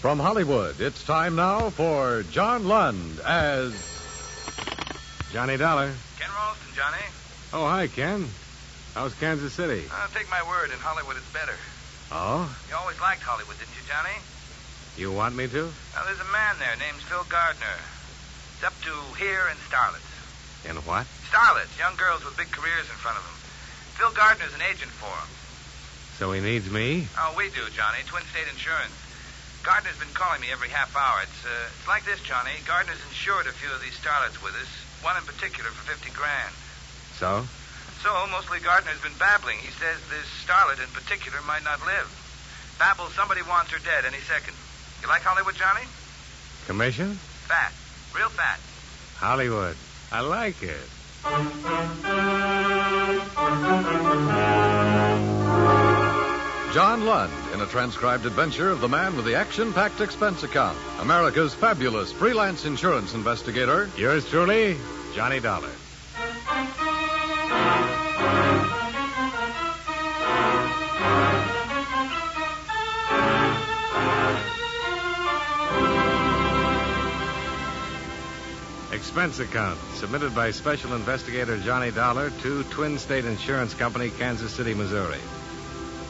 From Hollywood, it's time now for John Lund as Johnny Dollar. Ken Ralston, Johnny. Oh, hi, Ken. How's Kansas City? Take my word, in Hollywood it's better. Oh? You always liked Hollywood, didn't you, Johnny? You want me to? Now, there's a man there named Phil Gardner. He's up to here in Starlet. In what? Starlet, young girls with big careers in front of them. Phil Gardner's an agent for them. So he needs me? Oh, we do, Johnny. Twin State Insurance. Gardner's been calling me every half hour. It's like this, Johnny. Gardner's insured a few of these starlets with us. One in particular for $50,000. So? So, mostly Gardner's been babbling. He says this starlet in particular might not live. Babbles somebody wants her dead any second. You like Hollywood, Johnny? Commission? Fat. Real fat. Hollywood. I like it. John Lund in a transcribed adventure of the man with the action-packed expense account, America's fabulous freelance insurance investigator. Yours truly, Johnny Dollar. Expense account submitted by Special Investigator Johnny Dollar to Twin State Insurance Company, Kansas City, Missouri.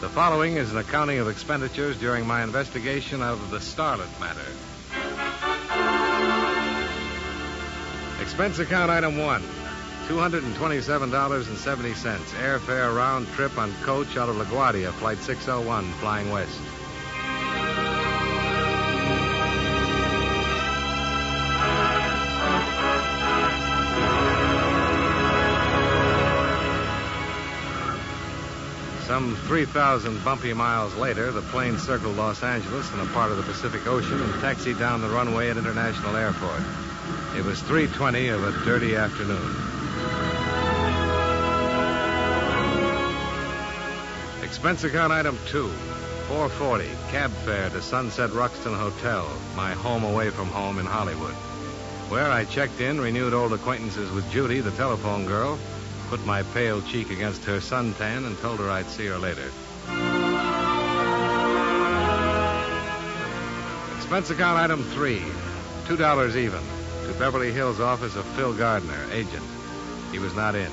The following is an accounting of expenditures during my investigation of the Starlet matter. Expense account item 1, $227.70. Airfare round trip on coach out of LaGuardia, flight 601, flying west. Some 3,000 bumpy miles later, the plane circled Los Angeles in a part of the Pacific Ocean and taxied down the runway at International Airport. It was 3:20 of a dirty afternoon. Expense account item 2, $440, cab fare to Sunset Ruxton Hotel, my home away from home in Hollywood, where I checked in, renewed old acquaintances with Judy, the telephone girl, put my pale cheek against her suntan, and told her I'd see her later. Expense account item 3, $2 even, to Beverly Hills office of Phil Gardner, agent. He was not in.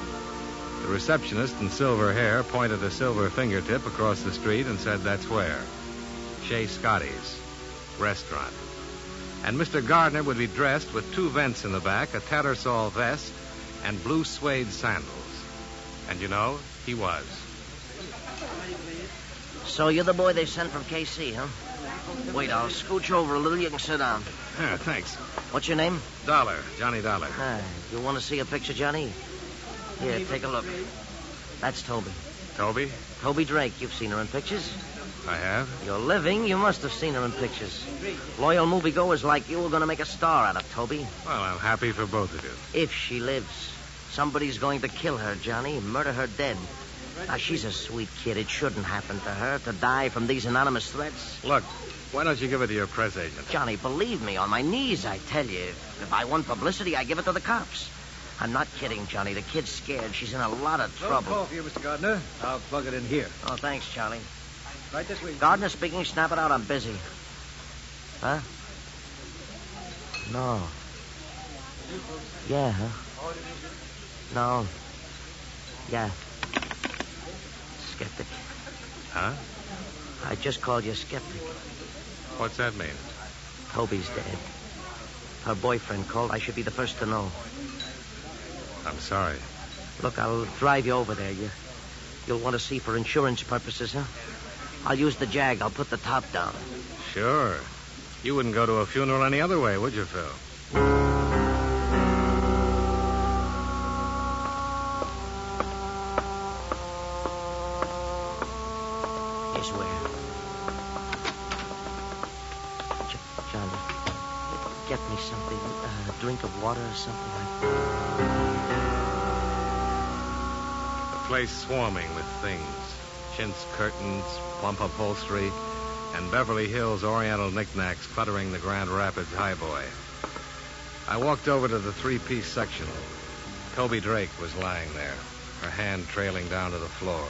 The receptionist in silver hair pointed a silver fingertip across the street and said, "That's where. Chez Scotty's restaurant." And Mr. Gardner would be dressed with 2 vents in the back, a Tattersall vest, and blue suede sandals. And you know, he was. So you're the boy they sent from KC, huh? Wait, I'll scooch over a little. You can sit down. Yeah, thanks. What's your name? Dollar, Johnny Dollar. You want to see a picture, Johnny? Here, take a look. That's Toby. Toby? Toby Drake. You've seen her in pictures. I have. You're living. You must have seen her in pictures. Loyal moviegoers like you are going to make a star out of Toby. Well, I'm happy for both of you. If she lives. Somebody's going to kill her, Johnny. Murder her dead. Now, she's a sweet kid. It shouldn't happen to her to die from these anonymous threats. Look, why don't you give it to your press agent? Johnny, believe me, on my knees, I tell you. If I want publicity, I give it to the cops. I'm not kidding, Johnny. The kid's scared. She's in a lot of trouble. No call for you, Mr. Gardner. I'll plug it in here. Oh, thanks, Charlie. Right this way. Gardner speaking. Snap it out. I'm busy. Huh? No. Yeah, huh? No. Yeah. Skeptic. Huh? I just called you skeptic. What's that mean? Toby's dead. Her boyfriend called. I should be the first to know. I'm sorry. Look, I'll drive you over there. You'll want to see for insurance purposes, huh? I'll use the Jag. I'll put the top down. Sure. You wouldn't go to a funeral any other way, would you, Phil? Here's where. Johnny, get me something, a drink of water or something like that. The place swarming with things. Chintz curtains, plump upholstery, and Beverly Hills Oriental knickknacks cluttering the Grand Rapids highboy. I walked over to the 3-piece section. Toby Drake was lying there, her hand trailing down to the floor.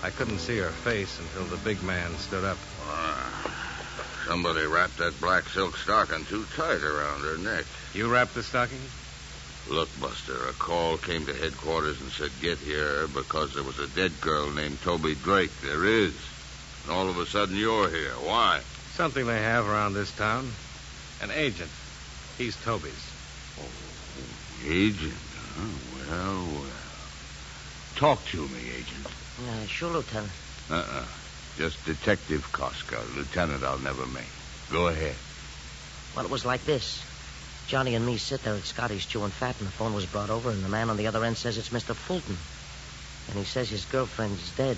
I couldn't see her face until the big man stood up. Somebody wrapped that black silk stocking too tight around her neck. You wrapped the stocking? Look, Buster, a call came to headquarters and said get here because there was a dead girl named Toby Drake. There is. And all of a sudden you're here. Why? Something they have around this town. An agent. He's Toby's. Oh, agent? Huh? Well. Talk to me, agent. Sure, Lieutenant. Just Detective Koska. Lieutenant I'll never make. Go ahead. Well, it was like this. Johnny and me sit there at Scotty's chewing fat, and the phone was brought over, and the man on the other end says it's Mr. Fulton. And he says his girlfriend's dead.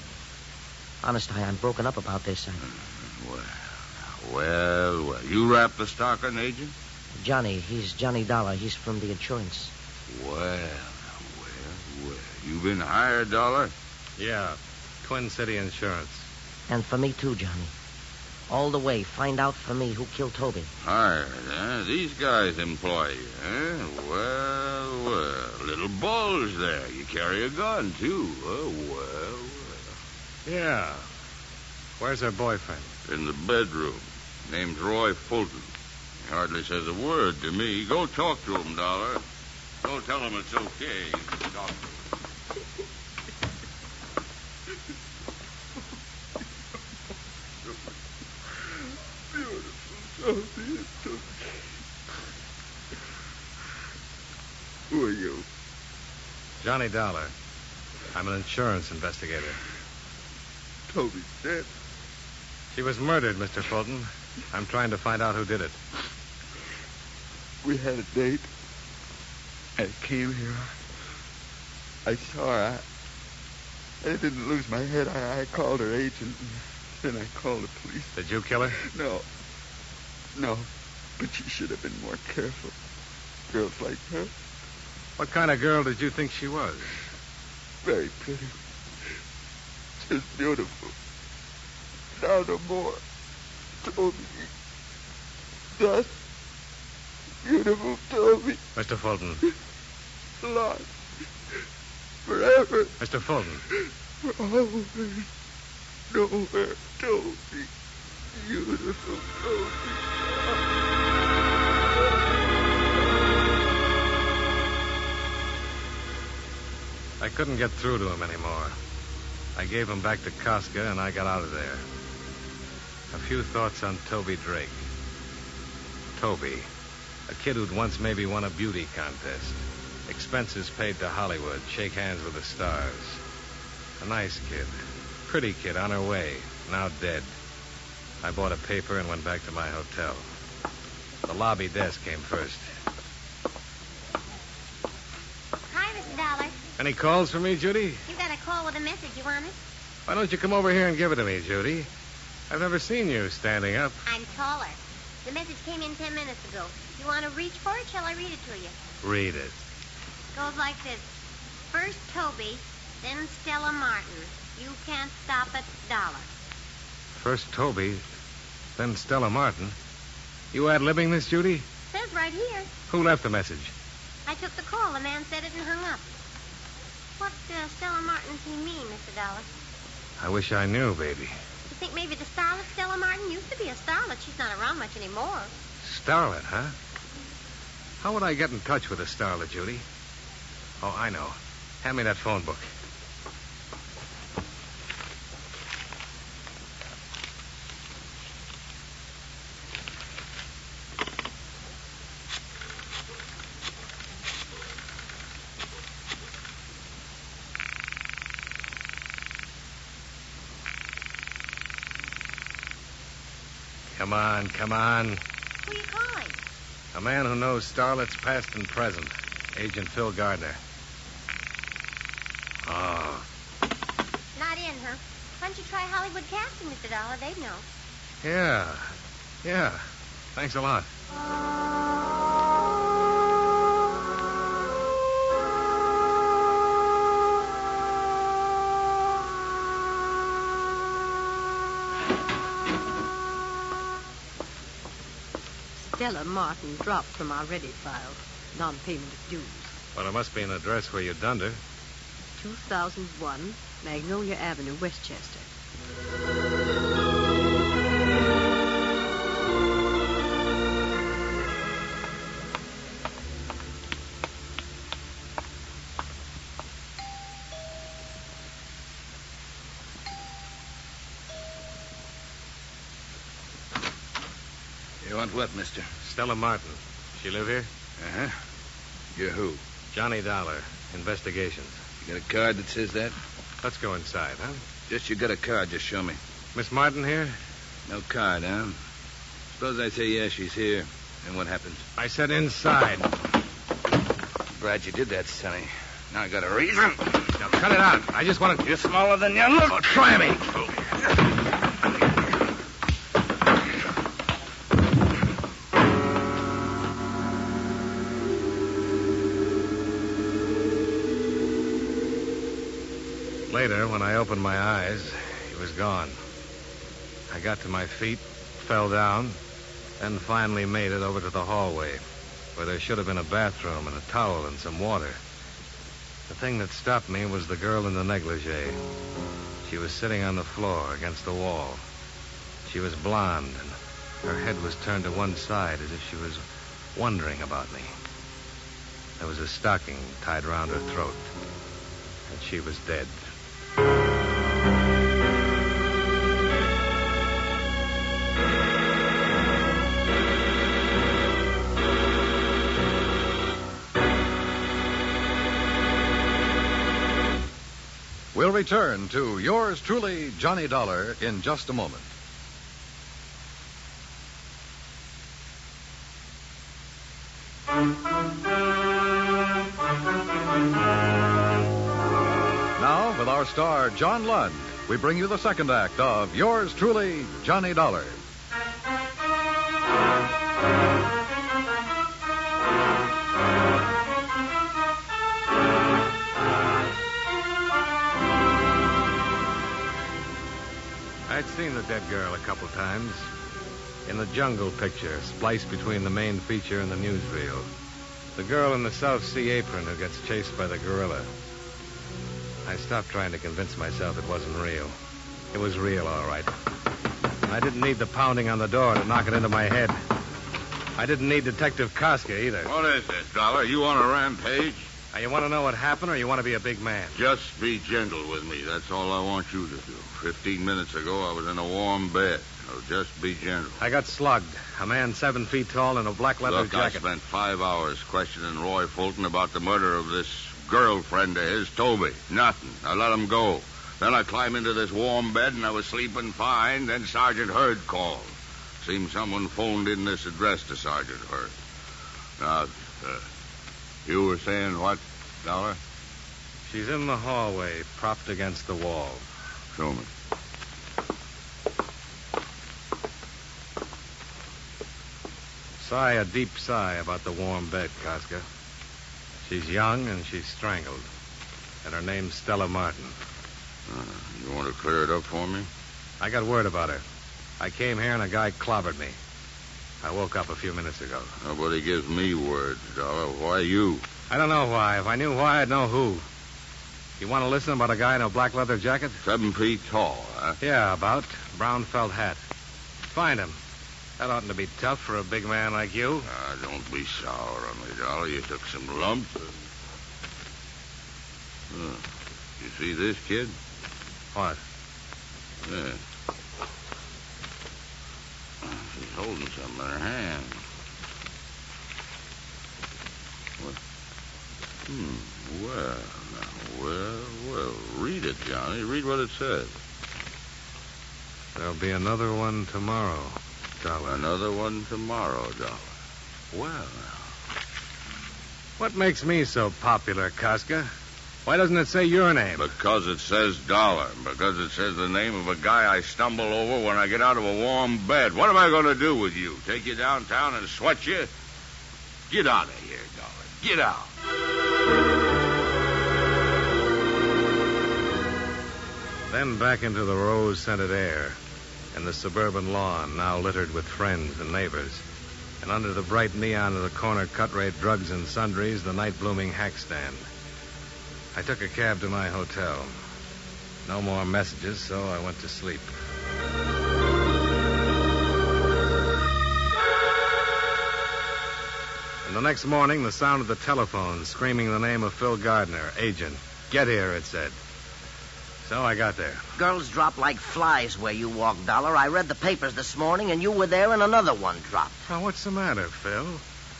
Honest, I'm broken up about this. Well. You wrapped the stocking, agent? Johnny, he's Johnny Dollar. He's from the insurance. Well. You been hired, Dollar? Yeah. Twin City Insurance. And for me, too, Johnny. All the way, find out for me who killed Toby. Hired, huh? These guys employ you, huh? Well. Little bulge there. You carry a gun, too. Oh, well. Yeah. Where's her boyfriend? In the bedroom. Name's Roy Fulton. He hardly says a word to me. Go talk to him, Dollar. Go tell him it's okay. You can talk to him. Who are you? Johnny Dollar. I'm an insurance investigator. Toby's dead. She was murdered, Mr. Fulton. I'm trying to find out who did it. We had a date. I came here. I saw her. I didn't lose my head. I called her agent, and then I called the police. Did you kill her? No. But she should have been more careful. Girls like her. What kind of girl did you think she was? Very pretty. Just beautiful. Now no more. Toby. Just beautiful Toby. Mr. Fulton. Lost. Forever. Mr. Fulton. For always. Nowhere. Toby. Beautiful Toby. I couldn't get through to him anymore. I gave him back to Koska, and I got out of there. A few thoughts on Toby Drake. Toby, a kid who'd once maybe won a beauty contest. Expenses paid to Hollywood, shake hands with the stars. A nice kid. Pretty kid on her way, now dead. I bought a paper and went back to my hotel. The lobby desk came first. Hi, Mr. Dollar. Any calls for me, Judy? You got a call with a message. You want it? Why don't you come over here and give it to me, Judy? I've never seen you standing up. I'm taller. The message came in 10 minutes ago. You want to reach for it? Shall I read it to you? Read it. Goes like this. First Toby, then Stella Martin. You can't stop it, Dollar. First Toby, then Stella Martin. You ad-libbing this, Judy? Says right here. Who left the message? I took the call. The man said it and hung up. What Stella Martin does he mean, Mr. Dollar? I wish I knew, baby. You think maybe the starlet Stella Martin used to be a starlet? She's not around much anymore. Starlet, huh? How would I get in touch with a starlet, Judy? Oh, I know. Hand me that phone book. Come on. Who are you calling? A man who knows starlets past and present. Agent Phil Gardner. Oh. Not in, huh? Why don't you try Hollywood Casting, Mr. Dollar? They'd know. Yeah. Thanks a lot. Stella Martin dropped from our Reddit file. Non-payment of dues. Well, there must be an address where you dunned her. 2001 Magnolia Avenue, Westchester. You want what, mister? Stella Martin. She live here? Uh-huh. You're who? Johnny Dollar. Investigations. You got a card that says that? Let's go inside, huh? Just you got a card, just show me. Miss Martin here? No card, huh? Suppose I say yes, she's here. Then what happens? I said inside. Glad you did that, Sonny. Now I got a reason. Now cut it out. I just want to... You're smaller than you look. Oh, try me. Later, when I opened my eyes, he was gone. I got to my feet, fell down, then finally made it over to the hallway, where there should have been a bathroom and a towel and some water. The thing that stopped me was the girl in the negligee. She was sitting on the floor against the wall. She was blonde, and her head was turned to one side as if she was wondering about me. There was a stocking tied around her throat, and she was dead. We'll return to yours truly, Johnny Dollar, in just a moment. Now, with our star, John Lund, we bring you the second act of yours truly, Johnny Dollar. I'd seen the dead girl a couple times. In the jungle picture, spliced between the main feature and the newsreel. The girl in the South Sea apron who gets chased by the gorilla. I stopped trying to convince myself it wasn't real. It was real, all right. And I didn't need the pounding on the door to knock it into my head. I didn't need Detective Koska either. What is this, Dollar? You on a rampage? Now, you want to know what happened, or you want to be a big man? Just be gentle with me. That's all I want you to do. 15 minutes ago, I was in a warm bed. So just be gentle. I got slugged. A man 7 feet tall in a black leather Look, jacket. I spent 5 hours questioning Roy Fulton about the murder of this girlfriend of his, Toby. Nothing. I let him go. Then I climbed into this warm bed, and I was sleeping fine. Then Sergeant Hurd called. Seems someone phoned in this address to Sergeant Hurd. Now, you were saying what, Dollar? She's in the hallway, propped against the wall. Show me. Sigh a deep sigh about the warm bed, Koska. She's young and she's strangled. And her name's Stella Martin. You want to clear it up for me? I got word about her. I came here and a guy clobbered me. I woke up a few minutes ago. Nobody gives me words, Dollar. Why you? I don't know why. If I knew why, I'd know who. You want to listen about a guy in a black leather jacket? 7 feet tall, huh? Yeah, about. Brown felt hat. Find him. That oughtn't to be tough for a big man like you. Don't be sour on me, Dollar. You took some lumps. You see this, kid? What? Yeah. She's holding something in her hand. What? Well. Read it, Johnny. Read what it says. There'll be another one tomorrow, Dollar. Another one tomorrow, Dollar. Well, now. What makes me so popular, Koska? Why doesn't it say your name? Because it says Dollar. Because it says the name of a guy I stumble over when I get out of a warm bed. What am I going to do with you? Take you downtown and sweat you? Get out of here, Dollar. Get out. Then back into the rose-scented air and the suburban lawn now littered with friends and neighbors. And under the bright neon of the corner cut-rate drugs and sundries, the night-blooming hack stand. I took a cab to my hotel. No more messages, so I went to sleep. And the next morning, the sound of the telephone screaming the name of Phil Gardner, agent. Get here, it said. So I got there. Girls drop like flies where you walk, Dollar. I read the papers this morning, and you were there, and another one dropped. Now, what's the matter, Phil?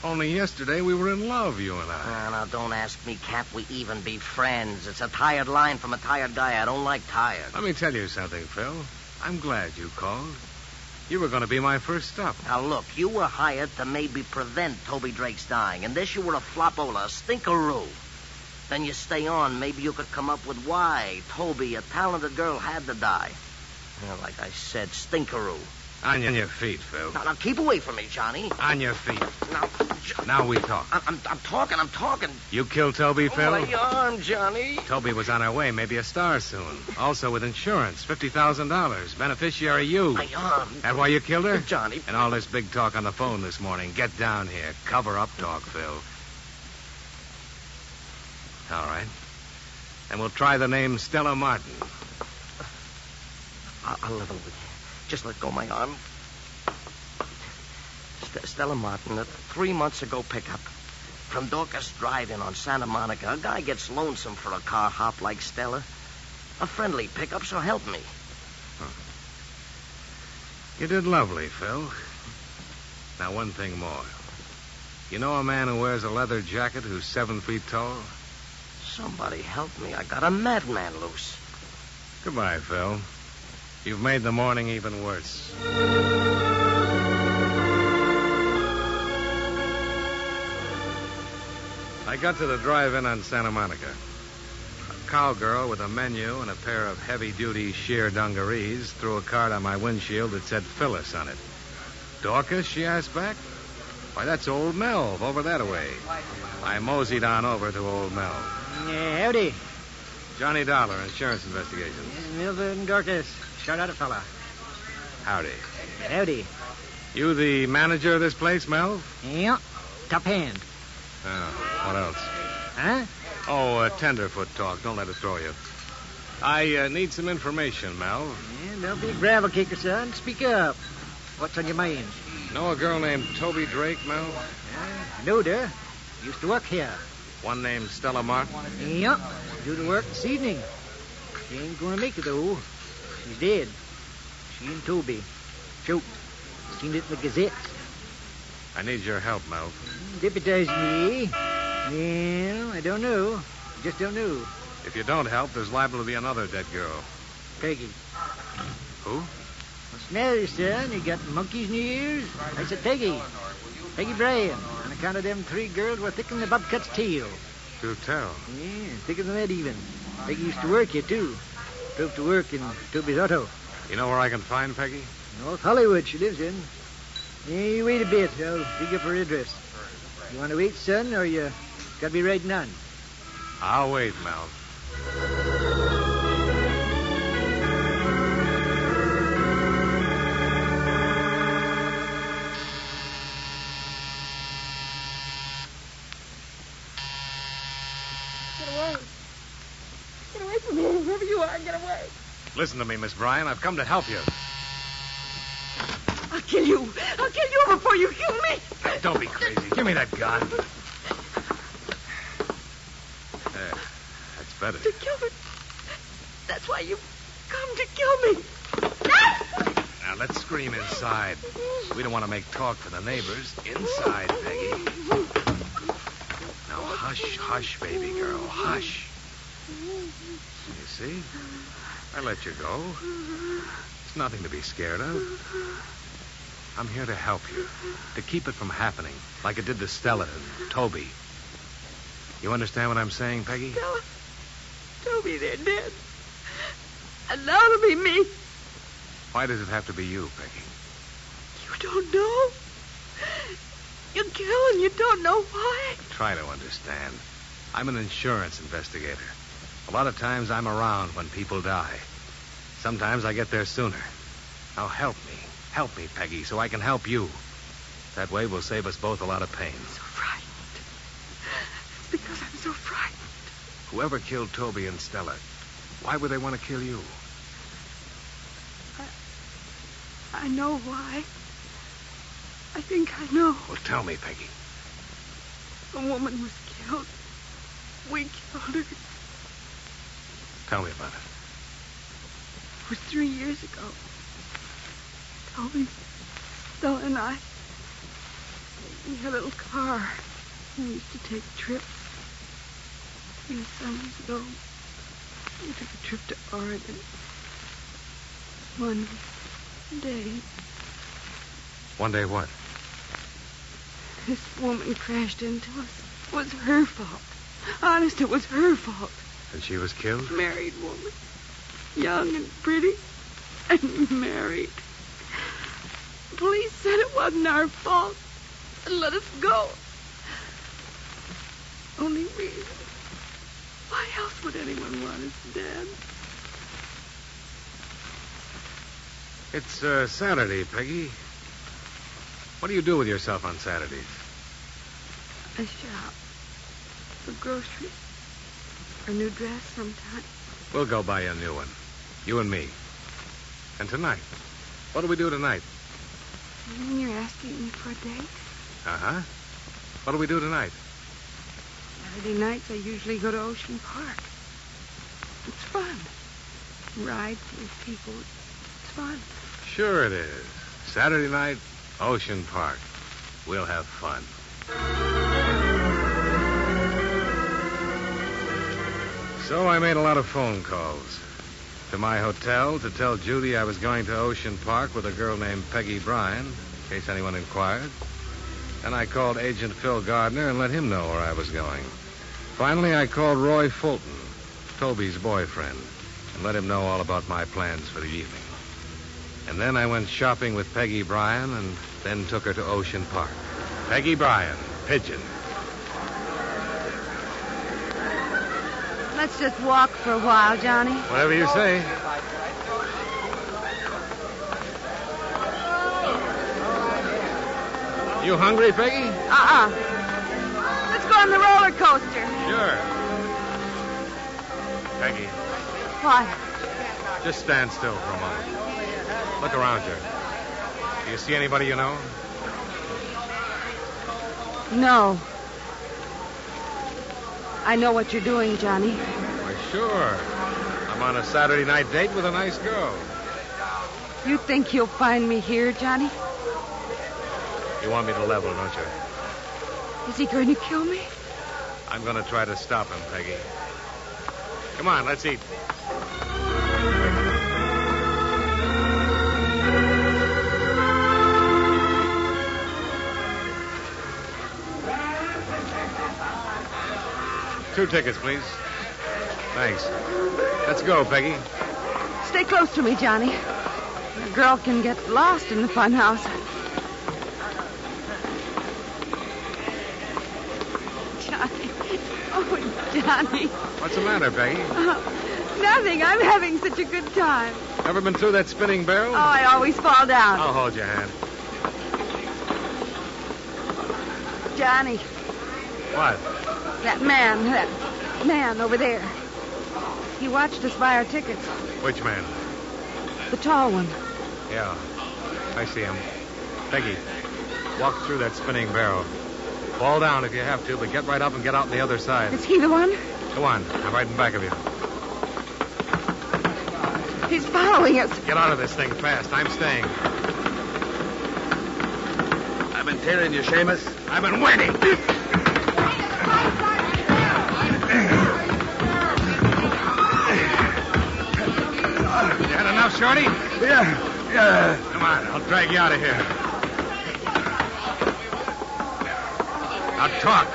Only yesterday we were in love, you and I. Now, don't ask me. Can't we even be friends? It's a tired line from a tired guy. I don't like tired. Let me tell you something, Phil. I'm glad you called. You were going to be my first stop. Now, look, you were hired to maybe prevent Toby Drake's dying, and this you were a flopola, a stinkeroo. Then you stay on, maybe you could come up with why Toby, a talented girl, had to die. Well, like I said, stinkeroo. On your feet, Phil. Now, keep away from me, Johnny. On your feet. Now, Now we talk. I'm talking. You killed Toby, Phil? My arm, Johnny. Toby was on her way, maybe a star soon. Also with insurance, $50,000. Beneficiary you. My arm. That why you killed her? Johnny. And all this big talk on the phone this morning. Get down here. Cover up talk, Phil. All right. And we'll try the name Stella Martin. I'll level with you. Just let go my arm. Stella Martin, a 3 months ago pickup. From Dorcas Drive-In on Santa Monica, a guy gets lonesome for a car hop like Stella. A friendly pickup, so help me. You did lovely, Phil. Now, one thing more. You know a man who wears a leather jacket who's 7 feet tall? Somebody help me. I got a madman loose. Goodbye, Phil. You've made the morning even worse. I got to the drive-in on Santa Monica. A cowgirl with a menu and a pair of heavy-duty sheer dungarees threw a card on my windshield that said Phyllis on it. Dorcas, she asked back. Why, that's old Melv over that way. I moseyed on over to old Melv. Howdy. Johnny Dollar, insurance investigations. Milburn Dorcas. Shout out a fella. Howdy. Howdy. You the manager of this place, Melv? Yeah. Top hand. What else? Huh? Oh, tenderfoot talk. Don't let it throw you. I need some information, Melv. Yeah, don't be a gravel kicker, son. Speak up. What's on your mind? Know a girl named Toby Drake, Melv? I know her. Used to work here. One named Stella Martin? Yeah. Do the work this evening. She ain't gonna make it, though. She's dead. She and Toby. Choked. Seen it in the Gazette. I need your help, Melv. Deputize me. Well, I don't know. Just don't know. If you don't help, there's liable to be another dead girl. Peggy. Who? What's the matter, son? You got monkeys in your ears? I said Peggy. Peggy Bryan. On account of them 3 girls were thicker than the bobcat's tail. Do tell. Yeah, thicker than that even. Peggy used to work here, too. Drove to work in Toby's auto. You know where I can find Peggy? North Hollywood she lives in. Yeah, you wait a bit. I'll dig up her address. You want to wait, son, or you got to be riding on? I'll wait, Melv. Get away. Get away from me. Whoever you are, get away. Listen to me, Miss Bryan. I've come to help you. I'll kill you. I'll kill you before you kill me. Don't be crazy. Give me that gun. There. That's better. To kill me. That's why you come to kill me. Now, let's scream inside. We don't want to make talk for the neighbors. Inside, Peggy. Now, hush, hush, baby girl. Hush. You see? I let you go. It's nothing to be scared of. I'm here to help you. To keep it from happening. Like it did to Stella and Toby. You understand what I'm saying, Peggy? Stella. Toby, they're dead. And now it'll be me. Why does it have to be you, Peggy? You don't know? You kill and you don't know why? Try to understand. I'm an insurance investigator. A lot of times I'm around when people die. Sometimes I get there sooner. Now help me. Help me, Peggy, so I can help you. That way we'll save us both a lot of pain. I'm so frightened. It's because I'm so frightened. Whoever killed Toby and Stella, why would they want to kill you? I know why. I think I know. Well, tell me, Peggy. A woman was killed. We killed her. Tell me about it. It was 3 years ago. Toby, Stella, and I, we had a little car. We used to take trips. 3 summers ago, we took a trip to Oregon. One day, One day what? this woman crashed into us. It was her fault. Honest, it was her fault. And she was killed? Married woman. Young and pretty. And married. The police said it wasn't our fault. And let us go. Only reason. Why else would anyone want us dead? It's Saturday, Peggy. What do you do with yourself on Saturdays? I shop. For groceries. A new dress sometime. We'll go buy you a new one. You and me. And tonight? What do we do tonight? You mean you're asking me for a date? Uh-huh. What do we do tonight? Saturday nights I usually go to Ocean Park. It's fun. Rides with people. It's fun. Sure it is. Saturday night, Ocean Park. We'll have fun. So I made a lot of phone calls. To my hotel to tell Judy I was going to Ocean Park with a girl named Peggy Bryan, in case anyone inquired. And I called Agent Phil Gardner and let him know where I was going. Finally, I called Roy Fulton, Toby's boyfriend, and let him know all about my plans for the evening. And then I went shopping with Peggy Bryan and then took her to Ocean Park. Peggy Bryan, Pigeon. Let's just walk for a while, Johnny. Whatever you say. You hungry, Peggy? Let's go on the roller coaster. Sure. Peggy, What? just stand still for a moment. Look around you. Do you see anybody you know? No. I know what you're doing, Johnny. Why, sure. I'm on a Saturday night date with a nice girl. You think you'll find me here, Johnny? You want me to level, don't you? Is he going to kill me? I'm going to try to stop him, Peggy. Come on, let's eat. Two tickets, please. Thanks. Let's go, Peggy. Stay close to me, Johnny. A girl can get lost in the fun house. Johnny. Oh, Johnny. What's the matter, Peggy? Nothing. I'm having such a good time. Ever been through that spinning barrel? Oh, I always fall down. I'll hold your hand. Johnny, What? that man over there. He watched us buy our tickets. Which man? The tall one. Yeah, I see him. Peggy, walk through that spinning barrel. Fall down if you have to, but get right up and get out on the other side. Is he the one? Go on, I'm right in back of you. He's following us. Get out of this thing fast. I'm staying. I've been tailing you, Seamus. I've been waiting. You had enough, Shorty? Yeah. Come on, I'll drag you out of here. Now talk.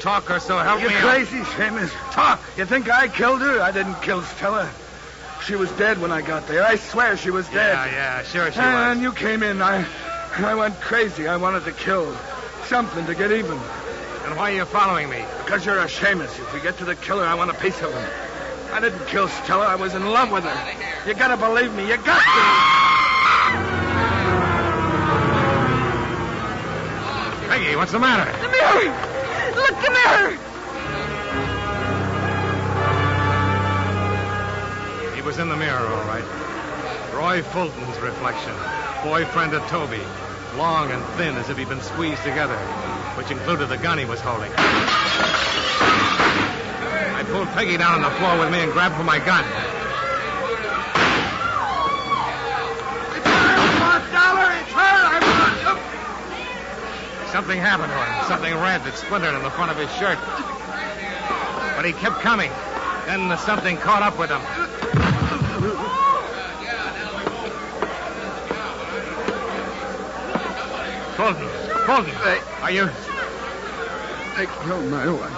Talk or so help You're me crazy, Seamus. Talk. You think I killed her? I didn't kill Stella. She was dead when I got there. I swear she was dead. Yeah, sure she And was. you came in. I went crazy. I wanted to kill. Something to get even. And why are you following me? Because you're a Seamus. If we get to the killer, I want a piece of him. I didn't kill Stella. I was in love with her. You gotta believe me. You got to. Peggy, what's the matter? The mirror! Look, the mirror! He was in the mirror, all right. Roy Fulton's reflection. Boyfriend of Toby. Long and thin as if he'd been squeezed together, which included the gun he was holding. I pulled Peggy down on the floor with me and grabbed for my gun. Something happened to him. Something red that splintered in the front of his shirt. But he kept coming. Then something caught up with him. Fulton, are you... They killed my wife.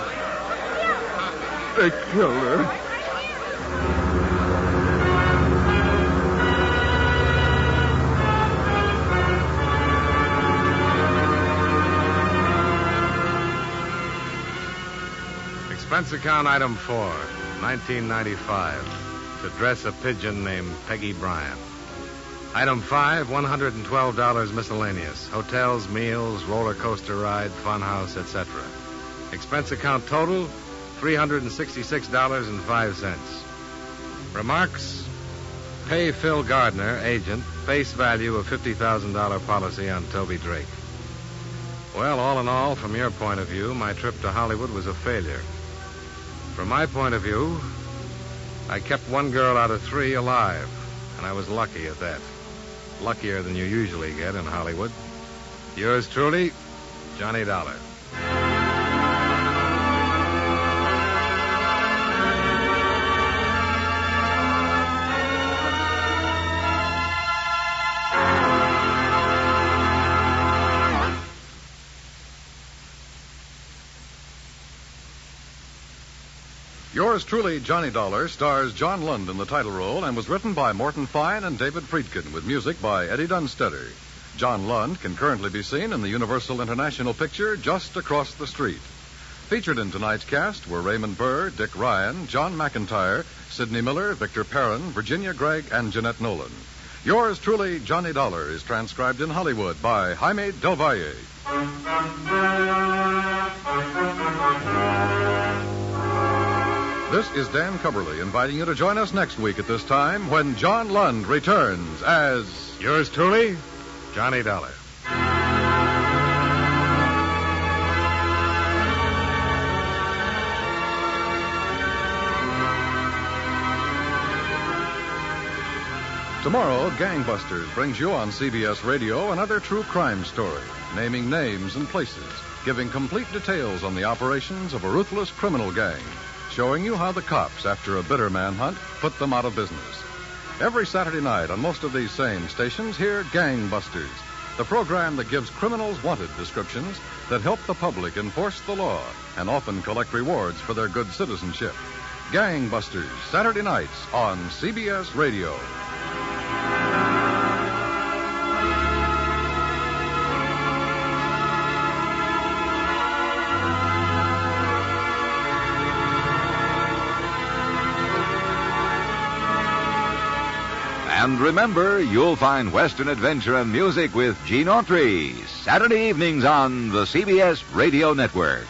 They killed her. Expense account item 4, 1995. To dress a pigeon named Peggy Bryant. Item 5, $112 miscellaneous. Hotels, meals, roller coaster ride, fun house, etc. Expense account total, $366.05. Remarks: pay Phil Gardner, agent, face value of $50,000 policy on Toby Drake. Well, all in all, from your point of view, my trip to Hollywood was a failure. From my point of view, I kept one girl out of 3 alive, and I was lucky at that. Luckier than you usually get in Hollywood. Yours truly, Johnny Dollar. Yours truly, Johnny Dollar, stars John Lund in the title role and was written by Morton Fine and David Friedkin with music by Eddie Dunstetter. John Lund can currently be seen in the Universal International picture Just Across the Street. Featured in tonight's cast were Raymond Burr, Dick Ryan, John McIntyre, Sidney Miller, Victor Perrin, Virginia Gregg, and Jeanette Nolan. Yours truly, Johnny Dollar, is transcribed in Hollywood by Jaime Del Valle. This is Dan Cubberly inviting you to join us next week at this time when John Lund returns as... Yours truly, Johnny Dollar. Tomorrow, Gangbusters brings you on CBS Radio another true crime story, naming names and places, giving complete details on the operations of a ruthless criminal gang, showing you how the cops, after a bitter manhunt, put them out of business. Every Saturday night on most of these same stations, hear Gangbusters, the program that gives criminals wanted descriptions that help the public enforce the law and often collect rewards for their good citizenship. Gangbusters, Saturday nights on CBS Radio. And remember, you'll find Western adventure and music with Gene Autry, Saturday evenings on the CBS Radio Network.